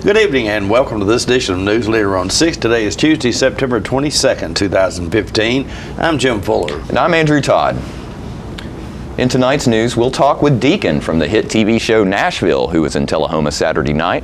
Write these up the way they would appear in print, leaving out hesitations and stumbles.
Good evening and welcome to this edition of Newsleader on 6. Today is Tuesday, September 22nd, 2015. I'm Jim Fuller. And I'm Andrew Todd. In tonight's news, we'll talk with Deacon from the hit TV show Nashville, who was in Tullahoma Saturday night.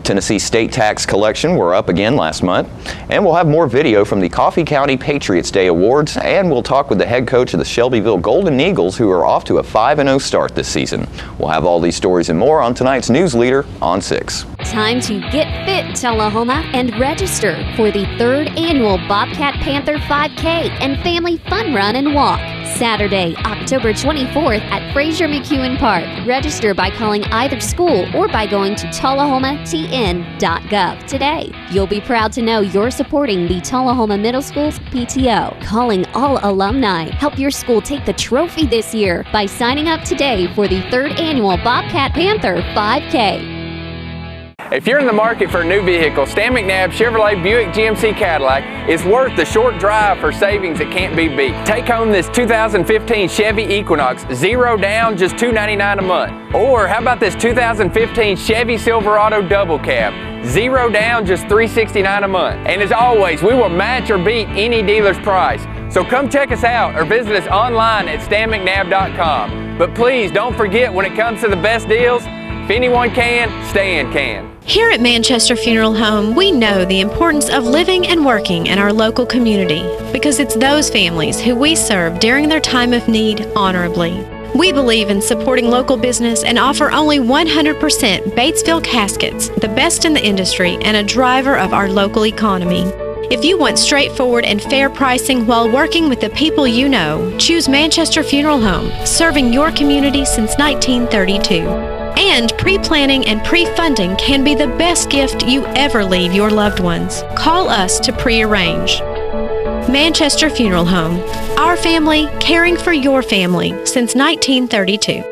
Tennessee state tax collection were up again last month. And we'll have more video from the Coffee County Patriots Day Awards. And we'll talk with the head coach of the Shelbyville Golden Eagles, who are off to a 5-0 start this season. We'll have all these stories and more on tonight's Newsleader on 6. Time to get fit, Tullahoma, and register for the 3rd annual Bobcat Panther 5K and Family Fun Run and Walk. Saturday, October 24th at Fraser McEwen Park. Register by calling either school or by going to tullahomatn.gov today. You'll be proud to know you're supporting the Tullahoma Middle School's PTO. Calling all alumni. Help your school take the trophy this year by signing up today for the 3rd annual Bobcat Panther 5K. If you're in the market for a new vehicle, Stan McNabb Chevrolet Buick GMC Cadillac is worth the short drive for savings that can't be beat. Take home this 2015 Chevy Equinox, 0 down, just $299 a month. Or how about this 2015 Chevy Silverado Double Cab, 0 down, just $369 a month. And as always, we will match or beat any dealer's price. So come check us out or visit us online at stanmcnabb.com. But please don't forget, when it comes to the best deals, if anyone can, Stan can. Here at Manchester Funeral Home, we know the importance of living and working in our local community because it's those families who we serve during their time of need honorably. We believe in supporting local business and offer only 100% Batesville caskets, the best in the industry and a driver of our local economy. If you want straightforward and fair pricing while working with the people you know, choose Manchester Funeral Home, serving your community since 1932. And pre-planning and pre-funding can be the best gift you ever leave your loved ones. Call us to pre-arrange. Manchester Funeral Home. Our family, caring for your family since 1932.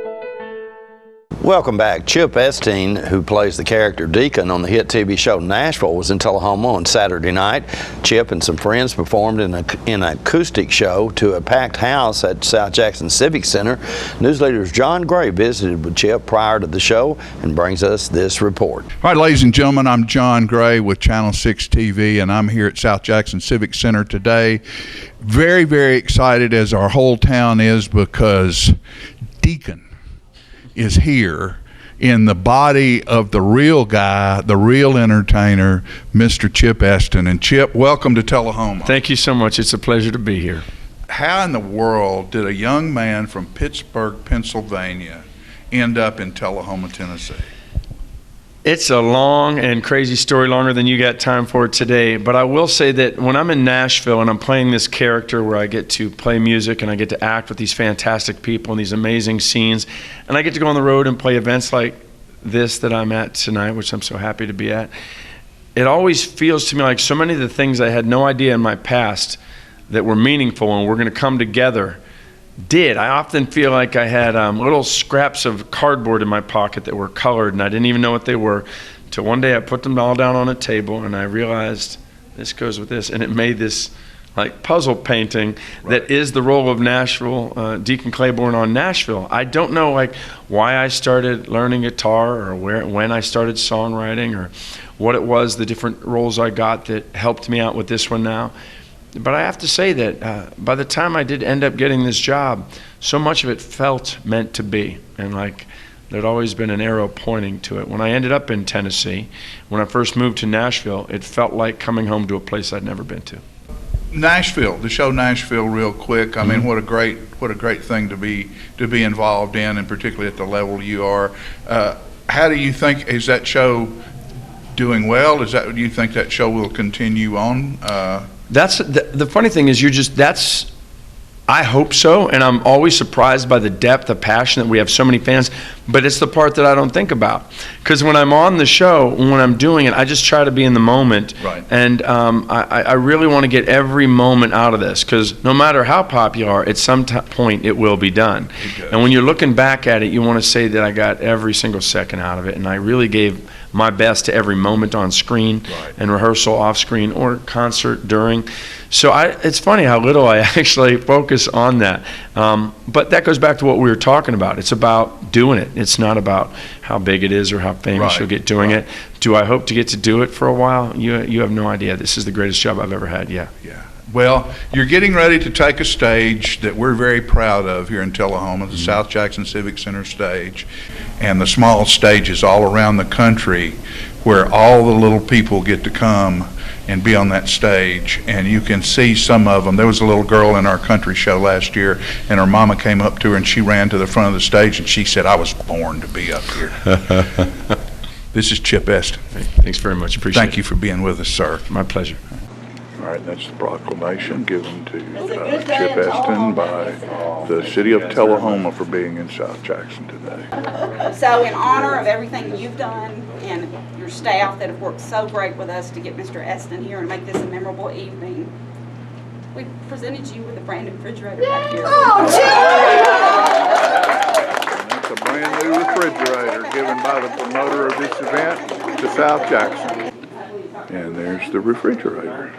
Welcome back. Chip Estine, who plays the character Deacon on the hit TV show Nashville, was in Tullahoma on Saturday night. Chip and some friends performed in an acoustic show to a packed house at South Jackson Civic Center. Newsleader's John Gray visited with Chip prior to the show and brings us this report. All right, ladies and gentlemen, I'm John Gray with Channel 6 TV, and I'm here at South Jackson Civic Center today. Very, very excited, as our whole town is, because Deacon is here in the body of the real guy, the real entertainer, Mr. Chip Estine. And Chip, welcome to Tullahoma. Thank you so much. It's a pleasure to be here. How in the world did a young man from Pittsburgh, Pennsylvania, end up in Tullahoma, Tennessee? It's a long and crazy story, longer than you got time for today. But I will say that when I'm in Nashville and I'm playing this character where I get to play music and I get to act with these fantastic people and these amazing scenes, and I get to go on the road and play events like this that I'm at tonight, which I'm so happy to be at, it always feels to me like so many of the things I had no idea in my past that were meaningful and were going to come together did. I often feel like I had little scraps of cardboard in my pocket that were colored and I didn't even know what they were, till one day I put them all down on a table and I realized this goes with this, and it made this like puzzle painting that is the role of Nashville, Deacon Claiborne on Nashville. I don't know like why I started learning guitar or when I started songwriting or what it was, the different roles I got that helped me out with this one now. But I have to say that by the time I did end up getting this job, so much of it felt meant to be. And like there'd always been an arrow pointing to it. When I ended up in Tennessee, when I first moved to Nashville, it felt like coming home to a place I'd never been to. Nashville, the show Nashville, real quick. I mean, what a great thing to be involved in, and particularly at the level you are. How do you think, is that show doing well? Do you think that show will continue on? That's the funny thing is I hope so, and I'm always surprised by the depth of passion that we have so many fans, but it's the part that I don't think about. Because when I'm on the show, when I'm doing it, I just try to be in the moment. Right. And I really want to get every moment out of this, because no matter how popular you are, at some point it will be done. And when you're looking back at it, you want to say that I got every single second out of it, and I really gave my best to every moment on screen and rehearsal off screen or concert during. So it's funny how little I actually focus on that. But that goes back to what we were talking about. It's about doing it. It's not about how big it is or how famous you'll get doing it. Do I hope to get to do it for a while? You have no idea. This is the greatest job I've ever had, yeah. Well, you're getting ready to take a stage that we're very proud of here in Tullahoma, the South Jackson Civic Center stage, and the small stages all around the country where all the little people get to come and be on that stage. And you can see some of them. There was a little girl in our country show last year, and her mama came up to her and she ran to the front of the stage and she said, "I was born to be up here." This is Chip Eston. Thanks very much. Appreciate it. Thank you for being with us, sir. My pleasure. All right, that's the proclamation given to Chip Eston by the city of Tullahoma for being in South Jackson today. So in honor of everything you've done and your staff that have worked so great with us to get Mr. Eston here and make this a memorable evening, we presented you with a brand new refrigerator back here. And that's a brand new refrigerator given by the promoter of this event to South Jackson. And there's the refrigerator.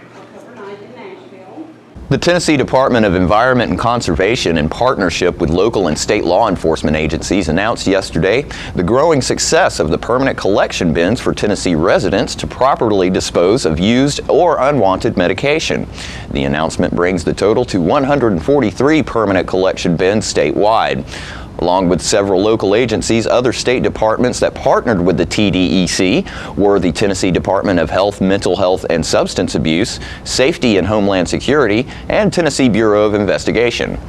The Tennessee Department of Environment and Conservation, in partnership with local and state law enforcement agencies, announced yesterday the growing success of the permanent collection bins for Tennessee residents to properly dispose of used or unwanted medication. The announcement brings the total to 143 permanent collection bins statewide. Along with several local agencies, other state departments that partnered with the TDEC were the Tennessee Department of Health, Mental Health and Substance Abuse, Safety and Homeland Security, and Tennessee Bureau of Investigation.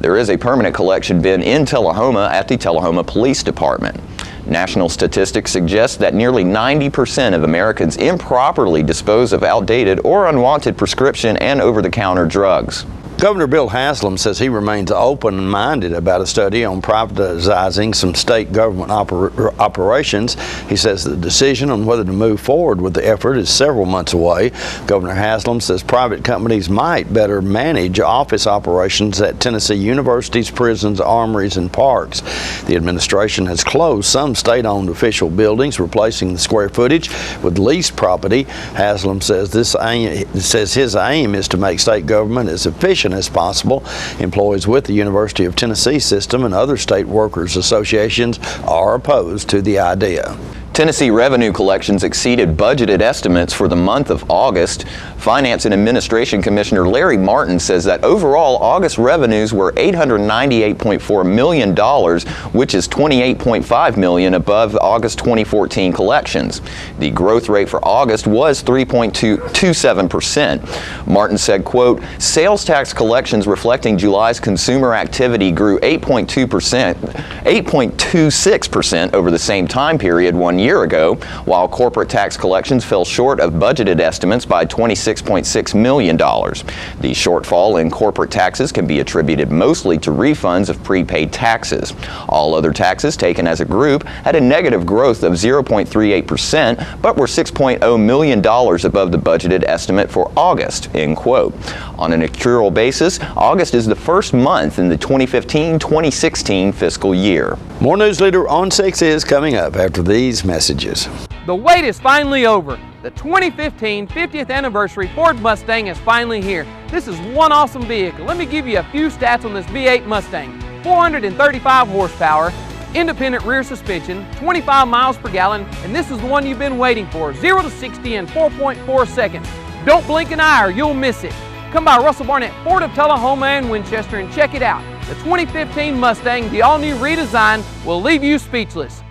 There is a permanent collection bin in Tullahoma at the Tullahoma Police Department. National statistics suggest that nearly 90% of Americans improperly dispose of outdated or unwanted prescription and over-the-counter drugs. Governor Bill Haslam says he remains open-minded about a study on privatizing some state government operations. He says the decision on whether to move forward with the effort is several months away. Governor Haslam says private companies might better manage office operations at Tennessee universities, prisons, armories, and parks. The administration has closed some state-owned official buildings, replacing the square footage with leased property. Haslam says his aim is to make state government as efficient as possible. Employees with the University of Tennessee system and other state workers associations are opposed to the idea. Tennessee revenue collections exceeded budgeted estimates for the month of August. Finance and Administration Commissioner Larry Martin says that overall August revenues were $898.4 million, which is $28.5 million above August 2014 collections. The growth rate for August was 3.27%. Martin said, quote, "Sales tax collections reflecting July's consumer activity grew 8.26% over the same time period 1 year ago, while corporate tax collections fell short of budgeted estimates by $26.6 million. The shortfall in corporate taxes can be attributed mostly to refunds of prepaid taxes. All other taxes taken as a group had a negative growth of 0.38%, but were $6.0 million above the budgeted estimate for August," end quote. On an accrual basis, August is the first month in the 2015-2016 fiscal year. More Newsleader on 6 is coming up after these messages. The wait is finally over. The 2015 50th anniversary Ford Mustang is finally here. This is one awesome vehicle. Let me give you a few stats on this V8 Mustang. 435 horsepower, independent rear suspension, 25 miles per gallon, and this is the one you've been waiting for. 0 to 60 in 4.4 seconds. Don't blink an eye or you'll miss it. Come by Russell Barnett Ford of Tullahoma and Winchester and check it out. The 2015 Mustang, the all-new redesign, will leave you speechless.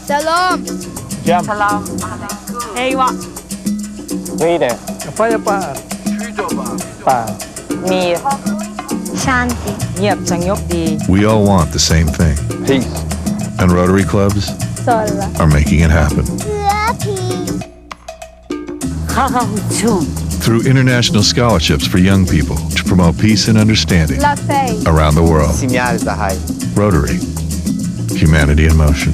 Salam. Jam. Salam. Ewa. Ride. Apa ya Pak? Pa. Mir. Shanti. Nhiệt sang nhốc đi. We all want the same thing. Peace. And Rotary clubs Sola. are making it happen. Through international scholarships for young people to promote peace and understanding around the world. Rotary. Humanity in motion.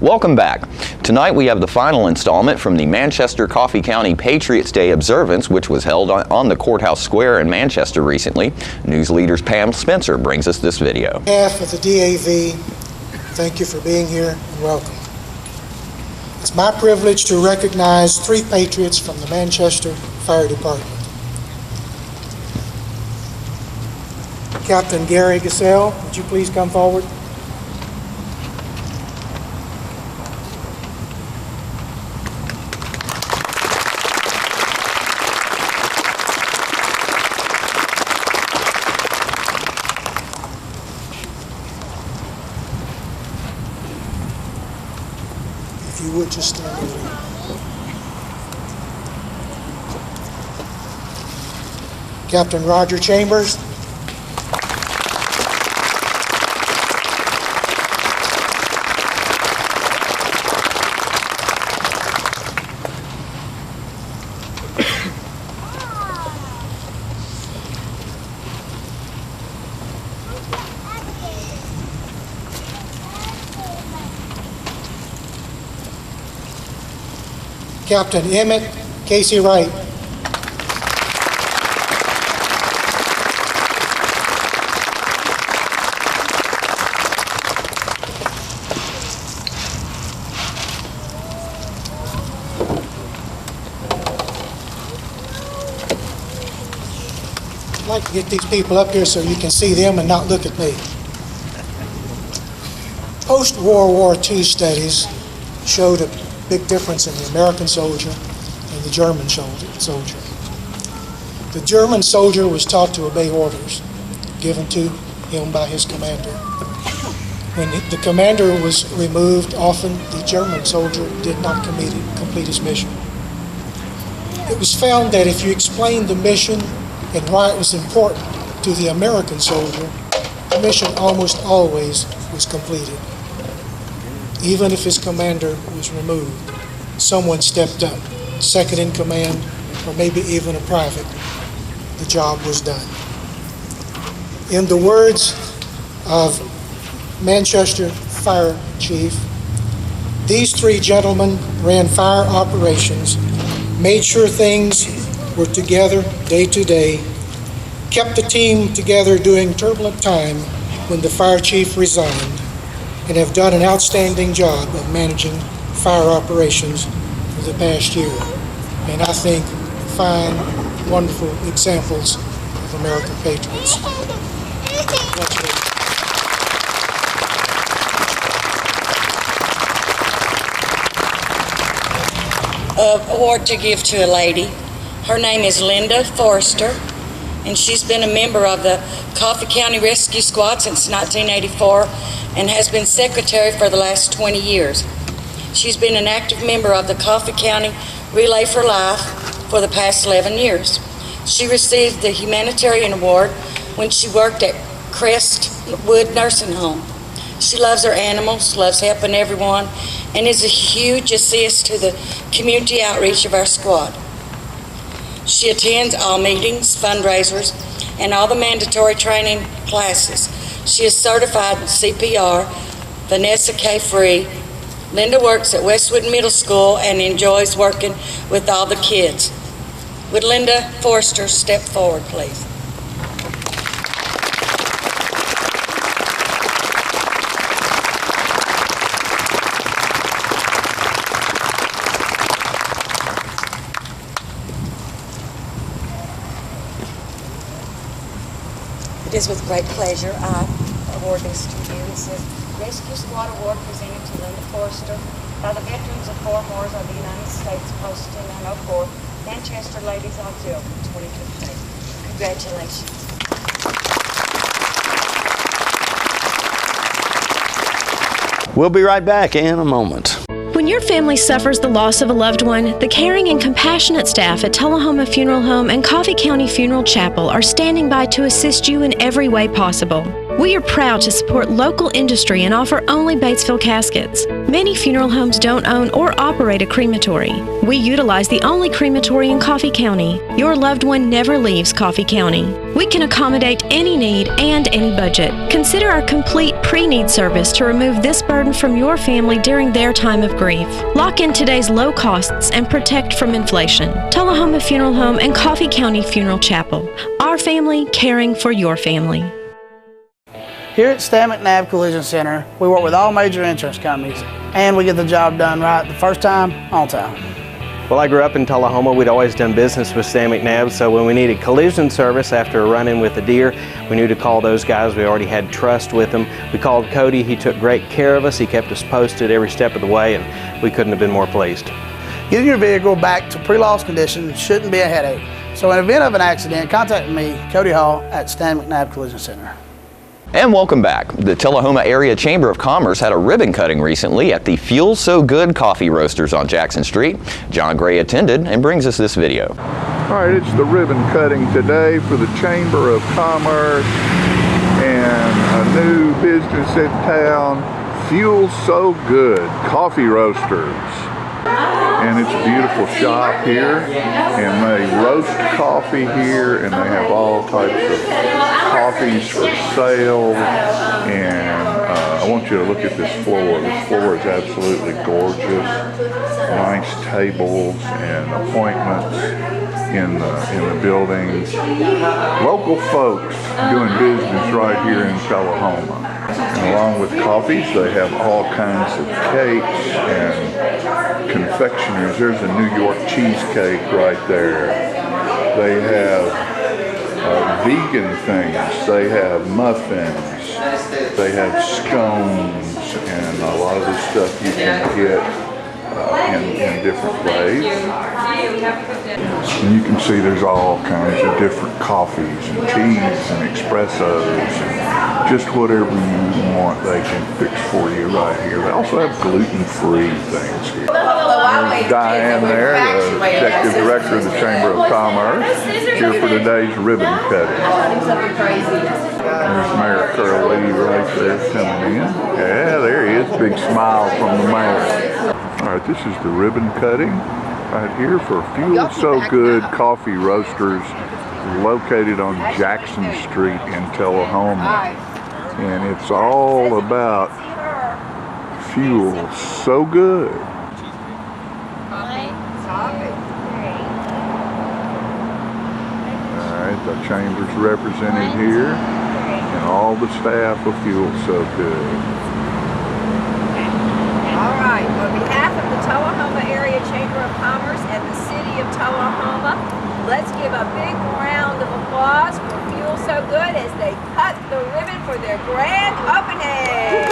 Welcome back. Tonight we have the final installment from the Manchester Coffee County Patriots Day observance, which was held on the Courthouse Square in Manchester recently. Newsleader's Pam Spencer brings us this video. On behalf of the DAV, thank you for being here and welcome. It's my privilege to recognize 3 patriots from the Manchester Fire Department. Captain Gary Gassell, would you please come forward? If you would just stand over there. Captain Roger Chambers. Captain Emmett Casey Wright. I'd like to get these people up here so you can see them and not look at me. Post-World War II studies showed a big difference in the American soldier and the German soldier. The German soldier was taught to obey orders given to him by his commander. When the commander was removed, often the German soldier did not complete his mission. It was found that if you explained the mission and why it was important to the American soldier, the mission almost always was completed. Even if his commander was removed, someone stepped up, second in command, or maybe even a private. The job was done. In the words of Manchester Fire Chief, these three gentlemen ran fire operations, made sure things were together day to day, kept the team together during turbulent time when the fire chief resigned, and have done an outstanding job of managing fire operations for the past year. And I think fine, wonderful examples of American patriots. Congratulations. Award to give to a lady. Her name is Linda Forrester, and she's been a member of the Coffee County Rescue Squad since 1984 and has been secretary for the last 20 years. She's been an active member of the Coffee County Relay for Life for the past 11 years. She received the Humanitarian Award when she worked at Crestwood Nursing Home. She loves her animals, loves helping everyone, and is a huge assist to the community outreach of our squad. She attends all meetings, fundraisers, and all the mandatory training classes. She is certified in CPR, Vanessa K. Free. Linda works at Westwood Middle School and enjoys working with all the kids. Would Linda Forrester step forward, please? It is with great pleasure I award this to you. It says Rescue Squad Award presented to Linda Forrester by the Veterans of Foreign Wars of the United States posted in 904 Manchester Ladies Auxiliary 2015. Congratulations. We'll be right back in a moment. When your family suffers the loss of a loved one, the caring and compassionate staff at Tullahoma Funeral Home and Coffee County Funeral Chapel are standing by to assist you in every way possible. We are proud to support local industry and offer only Batesville caskets. Many funeral homes don't own or operate a crematory. We utilize the only crematory in Coffee County. Your loved one never leaves Coffee County. We can accommodate any need and any budget. Consider our complete pre-need service to remove this burden from your family during their time of grief. Lock in today's low costs and protect from inflation. Tullahoma Funeral Home and Coffee County Funeral Chapel. Our family caring for your family. Here at Stan McNabb Collision Center, we work with all major insurance companies, and we get the job done right the first time, on time. Well, I grew up in Tullahoma. We'd always done business with Stan McNabb, so when we needed collision service after a run-in with a deer, we knew to call those guys. We already had trust with them. We called Cody. He took great care of us. He kept us posted every step of the way, and we couldn't have been more pleased. Getting your vehicle back to pre-loss condition shouldn't be a headache. So in the event of an accident, contact me, Cody Hall, at Stan McNabb Collision Center. And welcome back. The Tullahoma Area Chamber of Commerce had a ribbon cutting recently at the Fuel So Good Coffee Roasters on Jackson Street. John Gray attended and brings us this video. All right, it's the ribbon cutting today for the Chamber of Commerce and a new business in town, Fuel So Good Coffee Roasters. And it's a beautiful shop here, and they roast coffee here, and they have all types of coffees for sale. And I want you to look at this floor. This floor is absolutely gorgeous. Nice tables and appointments in the buildings. Local folks doing business right here in Tullahoma. And along with coffees, they have all kinds of cakes and confectioneries. There's a New York cheesecake right there. They have vegan things. They have muffins. They have scones, and a lot of the stuff you can get in different ways. And you can see there's all kinds of different coffees and teas and espressos and just whatever you want they can fix for you right here. They also have gluten-free things here. There's Diane there, the Executive Director of the Chamber of Commerce, here for today's ribbon cutting. There's Mayor Curley right there coming in. Yeah, there he is. Big smile from the mayor. All right, this is the ribbon cutting right here for Fuel So Good Coffee Roasters, located on Jackson Street in Tullahoma. And it's all about fuel so good. All right, the chamber's represented here, and all the staff of Fuel So Good. All right, on behalf of the Tullahoma Area Chamber of Commerce and the City of Tullahoma, let's give a big round of applause for Fuel So Good as they cut the ribbon for their grand opening.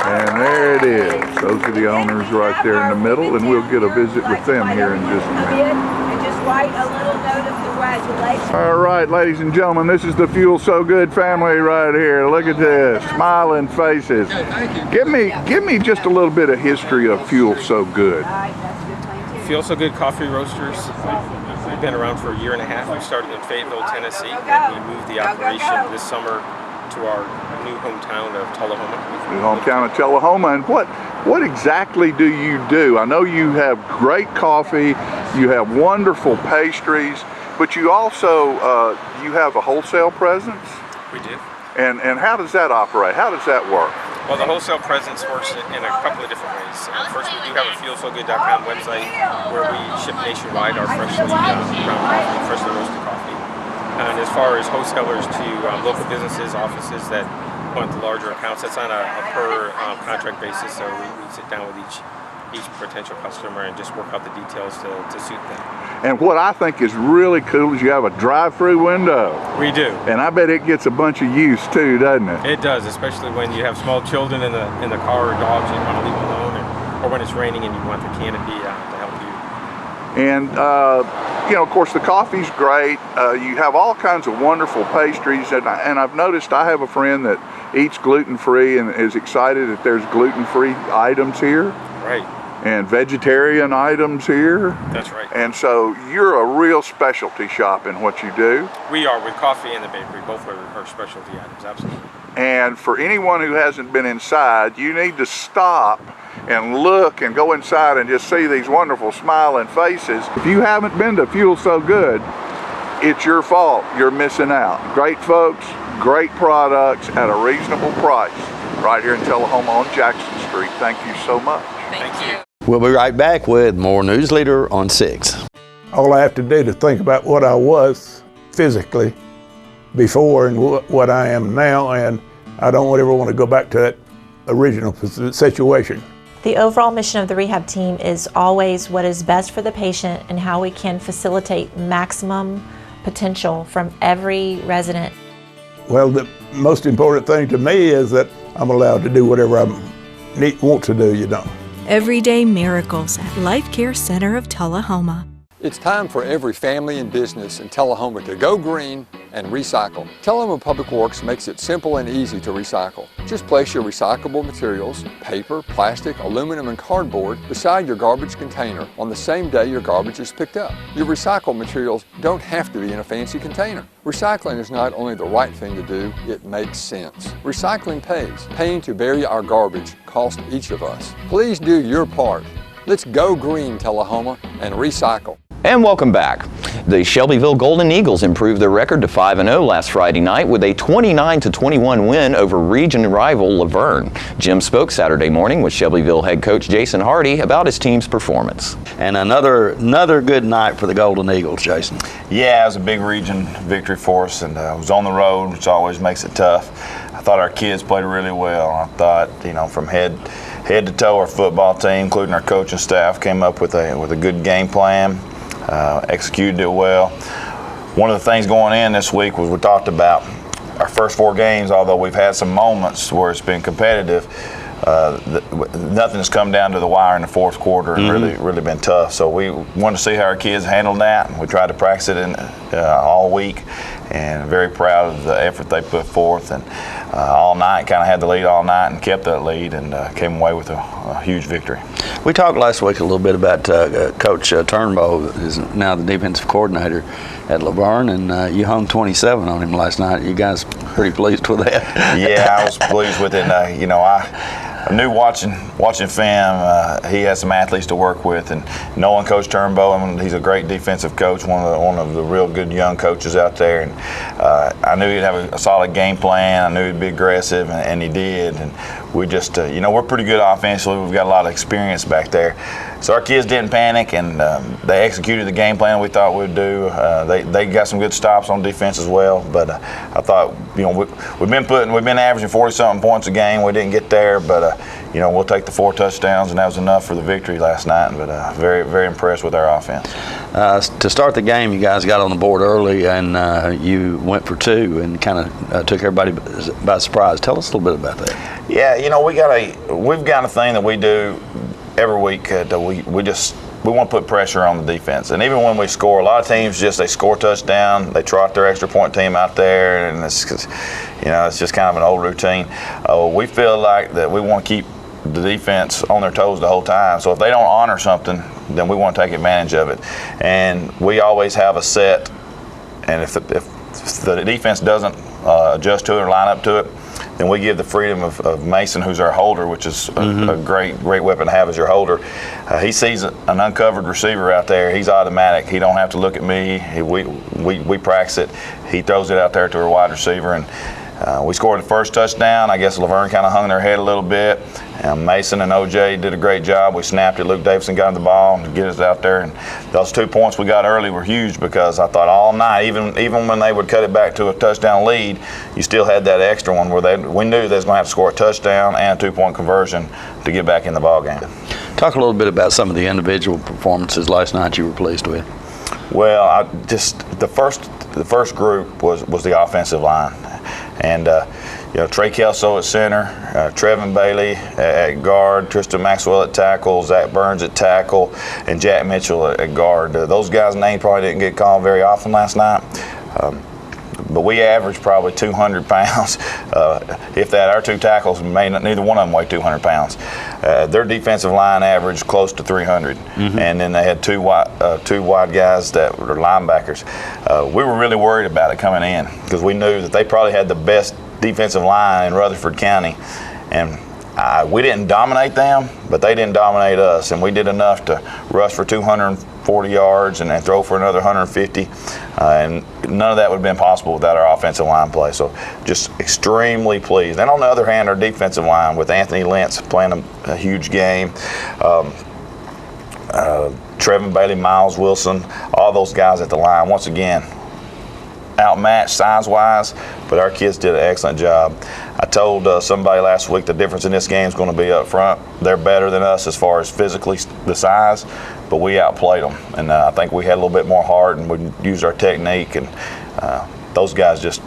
And there it is. Those are the owners right there in the middle, and we'll get a visit with them here in just a minute. And just write a little note of congratulations. All right, ladies and gentlemen, this is the Fuel So Good family right here. Look at this, smiling faces. Give me just a little bit of history of Fuel So Good. Fuel So Good Coffee Roasters. We've been around for a year and a half. We started in Fayetteville, Tennessee, and we moved the operation this summer to our new hometown of Tullahoma. The hometown of Tullahoma. And what exactly do you do? I know you have great coffee, you have wonderful pastries, but you also you have a wholesale presence? We do. And how does that operate? How does that work? Well, the wholesale presence works in a couple of different ways. First, we do have a FuelSoGood.com website where we ship nationwide our freshly ground coffee, freshly roasted coffee. And as far as wholesalers to local businesses, offices that want the larger accounts, that's on a per contract basis. So we sit down with each potential customer and just work out the details to suit them. And what I think is really cool is you have a drive-through window. We do. And I bet it gets a bunch of use too, doesn't it? It does, especially when you have small children in the car or dogs and you want to leave them alone, or when it's raining and you want the canopy to help you. And you know, of course, the coffee's great. You have all kinds of wonderful pastries, and I've noticed I have a friend that eats gluten-free and is excited that there's gluten-free items here. Right. And vegetarian items here. That's right. And so you're a real specialty shop in what you do. We are, with coffee and the bakery. Both are specialty items, absolutely. And for anyone who hasn't been inside, you need to stop and look and go inside and just see these wonderful smiling faces. If you haven't been to Fuel So Good, it's your fault. You're missing out. Great folks, great products at a reasonable price right here in Tullahoma on Jackson Street. Thank you so much. Thank you. We'll be right back with more Newsleader on 6. All I have to do to think about what I was physically before and what I am now, and I don't ever want to go back to that original situation. The overall mission of the rehab team is always what is best for the patient and how we can facilitate maximum potential from every resident. Well, the most important thing to me is that I'm allowed to do whatever I want to do, you know. Everyday miracles at Life Care Center of Tullahoma. It's time for every family and business in Tullahoma to go green and recycle. Tullahoma Public Works makes it simple and easy to recycle. Just place your recyclable materials, paper, plastic, aluminum, and cardboard beside your garbage container on the same day your garbage is picked up. Your recycled materials don't have to be in a fancy container. Recycling is not only the right thing to do, it makes sense. Recycling pays. Paying to bury our garbage costs each of us. Please do your part. Let's go green, Tullahoma, and recycle. And welcome back. The Shelbyville Golden Eagles improved their record to 5-0 last Friday night with a 29-21 win over region rival Laverne. Jim spoke Saturday morning with Shelbyville head coach Jason Hardy about his team's performance. And another good night for the Golden Eagles, Jason. Yeah, it was a big region victory for us, and it was on the road, which always makes it tough. I thought our kids played really well. I thought, you know, from head to toe, our football team, including our coaching staff, came up with a good game plan. Executed it well. One of the things going in this week was we talked about our first 4 games, although we've had some moments where it's been competitive, nothing has come down to the wire in the fourth quarter and really been tough. So we wanted to see how our kids handled that. We tried to practice it all week, and very proud of the effort they put forth. And all night, kind of had the lead all night and kept that lead, and came away with a huge victory. We talked last week a little bit about Coach Turnbow, who is now the defensive coordinator at Laverne, and you hung 27 on him last night. You guys pretty pleased with that? Yeah, I was pleased with it. You know, I knew watching film, he has some athletes to work with, and knowing Coach Turnbow, I mean, he's a great defensive coach, one of the real good young coaches out there, and I knew he'd have a solid game plan. I knew he'd be aggressive, and he did. And we just, you know, we're pretty good offensively. We've got a lot of experience back there. So our kids didn't panic, and they executed the game plan we thought we'd do. They got some good stops on defense as well. But I thought, you know, we've been averaging 40-something points a game. We didn't get there, but you know, we'll take the 4 touchdowns, and that was enough for the victory last night. But very, very impressed with our offense. To start the game, you guys got on the board early, and you went for 2 and kind of took everybody by surprise. Tell us a little bit about that. Yeah, you know, we've got a thing that we do every week that we want to put pressure on the defense. And even when we score, a lot of teams they score a touchdown, they trot their extra point team out there, and it's just kind of an old routine. We feel like that we want to keep the defense on their toes the whole time. So if they don't honor something, then we want to take advantage of it. And we always have a set, and if the defense doesn't adjust to it or line up to it, then we give the freedom of Mason, who's our holder, which is a great weapon to have as your holder. He sees an uncovered receiver out there, he's automatic. He don't have to look at me. We practice it. He throws it out there to a wide receiver, and we scored the first touchdown. I guess Laverne kind of hung their head a little bit. Mason and OJ did a great job. We snapped it. Luke Davidson got the ball to get us out there. And those 2 points we got early were huge, because I thought all night, even when they would cut it back to a touchdown lead, you still had that extra one where we knew they was going to have to score a touchdown and a 2-point conversion to get back in the ball game. Talk a little bit about some of the individual performances last night you were pleased with. Well, the first group was the offensive line. And you know, Trey Kelso at center, Trevin Bailey at guard, Tristan Maxwell at tackle, Zach Burns at tackle, and Jack Mitchell at guard. Those guys' names probably didn't get called very often last night, but we averaged probably 200 pounds. If that, our 2 tackles, neither one of them weighed 200 pounds. Their defensive line averaged close to 300, and then they had two wide guys that were linebackers. We were really worried about it coming in, because we knew that they probably had the best defensive line in Rutherford County, and we didn't dominate them, but they didn't dominate us, and we did enough to rush for 240 yards and then throw for another 150, and none of that would have been possible without our offensive line play. So just extremely pleased. And on the other hand, our defensive line, with Anthony Lentz playing a huge game, Trevin Bailey, Miles Wilson, all those guys at the line, once again, outmatched size-wise, but our kids did an excellent job. I told somebody last week the difference in this game is going to be up front. They're better than us as far as physically the size, but we outplayed them, and I think we had a little bit more heart and we used our technique, and those guys just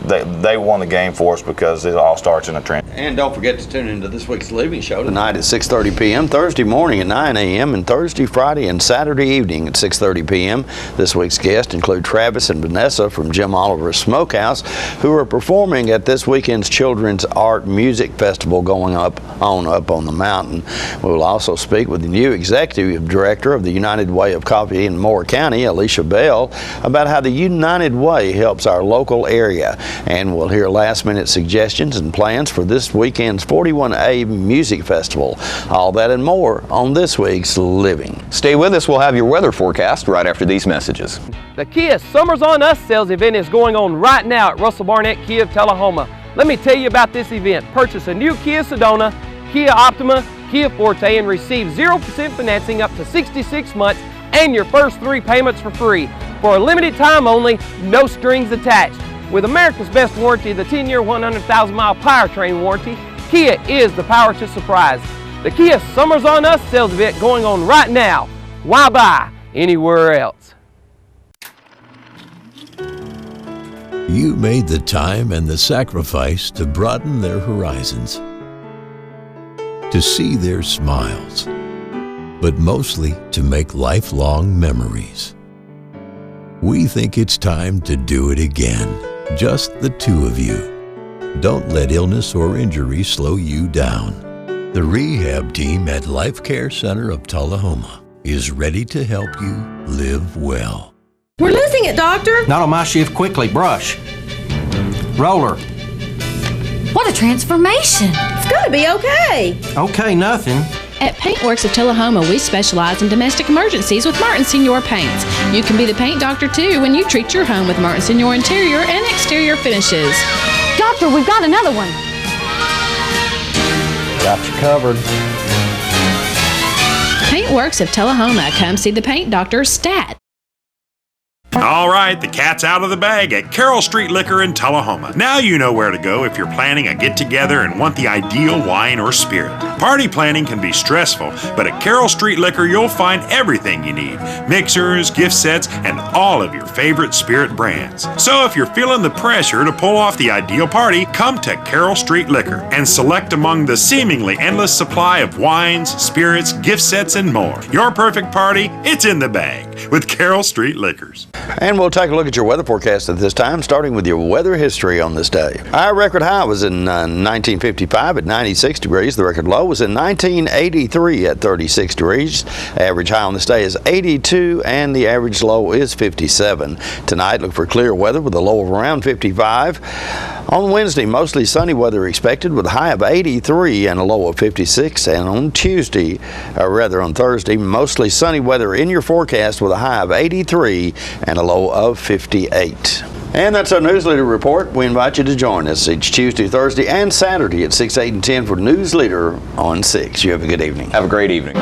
they won the game for us because it all starts in a trend. And don't forget to tune into this week's Living Show tonight at 6:30 p.m., Thursday morning at 9 a.m., and Thursday, Friday, and Saturday evening at 6:30 p.m. This week's guests include Travis and Vanessa from Jim Oliver's Smokehouse, who are performing at this weekend's Children's Art Music Festival going up on the mountain. We will also speak with the new Executive Director of the United Way of Coffee in Moore County, Alicia Bell, about how the United Way helps our local area. And we'll hear last-minute suggestions and plans for this weekend's 41A Music Festival. All that and more on this week's Living. Stay with us. We'll have your weather forecast right after these messages. The Kia Summers on Us sales event is going on right now at Russell Barnett Kia of Tullahoma. Let me tell you about this event. Purchase a new Kia Sedona, Kia Optima, Kia Forte, and receive 0% financing up to 66 months and your first 3 payments for free. For a limited time only, no strings attached. With America's best warranty, the 10-year, 100,000-mile powertrain warranty, Kia is the power to surprise. The Kia Summers on Us sales event going on right now. Why buy anywhere else? You made the time and the sacrifice to broaden their horizons, to see their smiles, but mostly to make lifelong memories. We think it's time to do it again. Just the two of you. Don't let illness or injury slow you down. The rehab team at Life Care Center of Tullahoma is ready to help you live well. We're losing it, Doctor. Not on my shift. Quickly, brush. Roller. What a transformation. It's gonna be okay. Okay, nothing. At Paintworks of Tullahoma, we specialize in domestic emergencies with Martin Senior Paints. You can be the paint doctor too when you treat your home with Martin Senior interior and exterior finishes. Doctor, we've got another one. Got you covered. Paintworks of Tullahoma. Come see the paint doctor, Stat. All right, the cat's out of the bag at Carroll Street Liquor in Tullahoma. Now you know where to go if you're planning a get-together and want the ideal wine or spirit. Party planning can be stressful, but at Carroll Street Liquor you'll find everything you need. Mixers, gift sets, and all of your favorite spirit brands. So if you're feeling the pressure to pull off the ideal party, come to Carroll Street Liquor and select among the seemingly endless supply of wines, spirits, gift sets, and more. Your perfect party, it's in the bag with Carroll Street Liquors. And we'll take a look at your weather forecast at this time, starting with your weather history on this day. Our record high was in 1955 at 96 degrees. The record low was in 1983 at 36 degrees. Average high on this day is 82 and the average low is 57. Tonight, look for clear weather with a low of around 55. On Wednesday, mostly sunny weather expected with a high of 83 and a low of 56. And on Tuesday, on Thursday, mostly sunny weather in your forecast with a high of 83 and a low of 58. And that's our Newsleader report. We invite you to join us each Tuesday, Thursday, and Saturday at 6, 8, and 10 for Newsleader on 6. You have a good evening. Have a great evening.